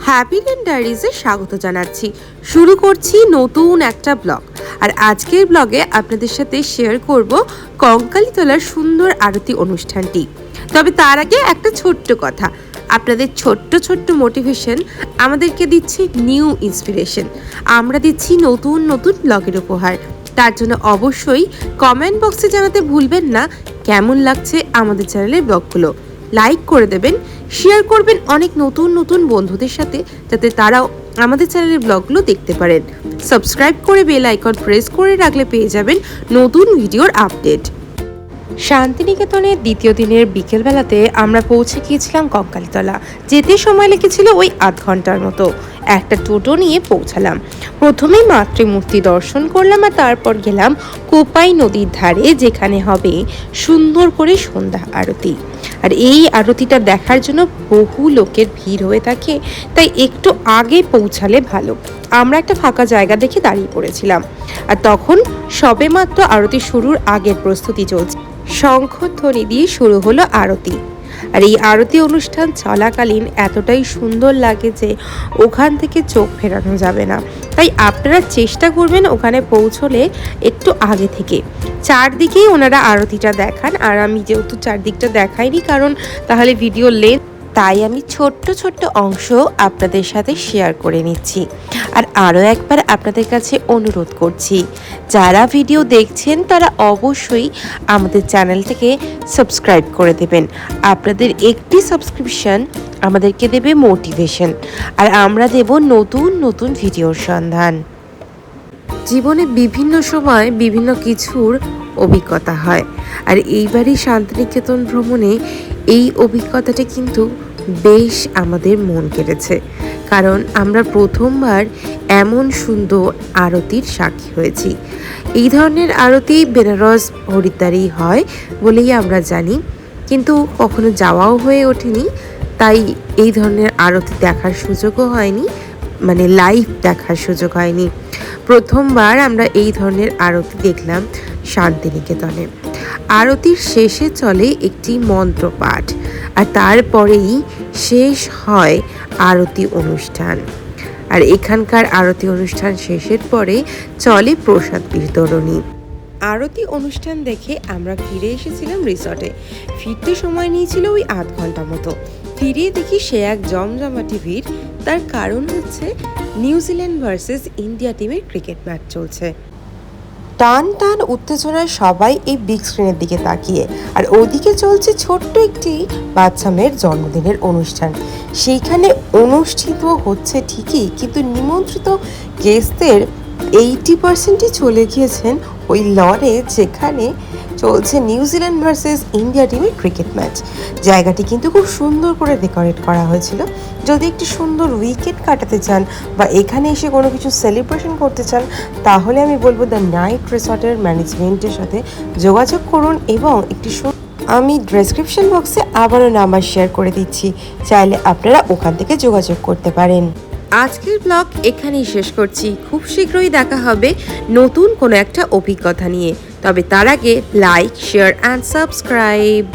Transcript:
Happydent ডায়েরিজে স্বাগত জানাচ্ছি। শুরু করছি নতুন একটা ব্লগ। আর আজকের ব্লগে আপনাদের সাথে শেয়ার করব কঙ্কালীতলার সুন্দর আরতি অনুষ্ঠানটি। তবে তার আগে একটা ছোট্ট কথা, আপনাদের ছোট্ট ছোট্ট মোটিভেশন আমাদেরকে দিচ্ছে নিউ ইন্সপিরেশন। আমরা দিচ্ছি নতুন নতুন ব্লগের উপহার। তার জন্য অবশ্যই কমেন্ট বক্সে জানাতে ভুলবেন না কেমন লাগছে আমাদের চ্যানেলের ব্লগগুলো। লাইক করে দেবেন, শেয়ার করবেন অনেক নতুন নতুন বন্ধুদের সাথে, যাতে তারাও আমাদের চ্যানেলের ব্লগগুলো দেখতে পারেন। সাবস্ক্রাইব করে বেল আইকন প্রেস করে রাখলে পেয়ে যাবেন নতুন ভিডিওর আপডেট। শান্তিনিকেতনের দ্বিতীয় দিনের বিকেলবেলাতে আমরা পৌঁছে গিয়েছিলাম কঙ্কালীতলা। যেতে সময় লেগেছিল ওই আধ ঘন্টার মতো। একটা টোটো নিয়ে পৌঁছালাম। প্রথমেই মাতৃমূর্তি দর্শন করলাম, আর তারপর গেলাম কোপাই নদীর ধারে, যেখানে হবে সুন্দর করে সন্ধ্যা আরতি। আর এই আরতিটা দেখার জন্য বহু লোকের ভিড় হয়ে থাকে, তাই একটু আগে পৌঁছালে ভালো। আমরা একটা ফাঁকা জায়গা দেখে দাঁড়িয়ে পড়েছিলাম, আর তখন সবেমাত্র আরতি শুরুর আগের প্রস্তুতি চলছে। শঙ্খধ্বনি দিয়ে শুরু হলো আরতি। আর এই আরতি অনুষ্ঠান চলাকালীন এতটাই সুন্দর লাগে যে ওখান থেকে চোখ ফেরানো যাবে না। তাই আপনারা চেষ্টা করবেন ওখানে পৌঁছলে একটু আগে থেকে। চারদিকেই ওনারা আরতিটা দেখান, আর আমি যেহেতু চারদিকটা দেখাইনি কারণ তাহলে ভিডিও লেন্থ, তাই আমি ছোট্ট ছোট্ট অংশ আপনাদের সাথে শেয়ার করে নিচ্ছি। আর আরও একবার আপনাদের কাছে অনুরোধ করছি, যারা ভিডিও দেখছেন তারা অবশ্যই আমাদের চ্যানেলটাকে সাবস্ক্রাইব করে দেবেন। আপনাদের একটি সাবস্ক্রিপশন আমাদেরকে দেবে মোটিভেশন, আর আমরা দেব নতুন নতুন ভিডিওর সন্ধান। জীবনে বিভিন্ন সময় বিভিন্ন কিছুর অভিজ্ঞতা হয়, আর এইবারই শান্তিনিকেতন ভ্রমণে এই অভিজ্ঞতাটা কিন্তু বেশ আমাদের মন কেড়েছে। কারণ আমরা প্রথমবার এমন সুন্দর আরতির সাক্ষী হয়েছি। এই ধরনের আরতি বেনারস হরিদ্বারেই হয় বলেই আমরা জানি, কিন্তু কখনো যাওয়াও হয়ে ওঠেনি, তাই এই ধরনের আরতি দেখার সুযোগও হয়নি, মানে লাইভ দেখার সুযোগ হয়নি। প্রথমবার আমরা এই ধরনের আরতি দেখলাম শান্তিনিকেতনে। আরতির শেষে চলে একটি মন্ত্রপাঠ, আর তারপরেই শেষ হয় আরতি অনুষ্ঠান। আর এখানকার আরতি অনুষ্ঠান শেষের পরে চলে প্রসাদ বিতরণী। আরতি অনুষ্ঠান দেখে আমরা ফিরে এসেছিলাম রিসর্টে। ফিরতে সময় নিয়েছিল ওই আধ ঘন্টা মতো। ফিরে দেখি সে এক জমজমাটি ভিড়। তার কারণ হচ্ছে নিউজিল্যান্ড ভার্সেস ইন্ডিয়া টিমের ক্রিকেট ম্যাচ চলছে। টান টান উত্তেজনায় সবাই এই বিগ স্ক্রিনের দিকে তাকিয়ে, আর ওদিকে চলছে ছোট্ট একটি বাচ্চা মেয়ের জন্মদিনের অনুষ্ঠান। সেইখানে অনুষ্ঠিত হচ্ছে ঠিকই, কিন্তু নিমন্ত্রিত গেস্টদের 80% চলে গিয়েছেন ওই লনে, যেখানে চলছে নিউজিল্যান্ড ভার্সেস ইন্ডিয়া টিমের ক্রিকেট ম্যাচ। জায়গাটি কিন্তু খুব সুন্দর করে ডেকোরেট করা হয়েছিল। যদি একটি সুন্দর উইকেট কাটাতে চান বা এখানে এসে কোনো কিছু সেলিব্রেশন করতে চান, তাহলে আমি বলবো দ্য নাইট রিসর্টের ম্যানেজমেন্টের সাথে যোগাযোগ করুন। এবং একটি আমি ডেসক্রিপশন বক্সে আবারও নাম্বার শেয়ার করে দিচ্ছি, চাইলে আপনারা ওখান থেকে যোগাযোগ করতে পারেন। আজকের ব্লগ এখানেই শেষ করছি। খুব শীঘ্রই দেখা হবে নতুন কোনো একটা অভিজ্ঞতা নিয়ে। তবে তার আগে লাইক, শেয়ার অ্যান্ড সাবস্ক্রাইব।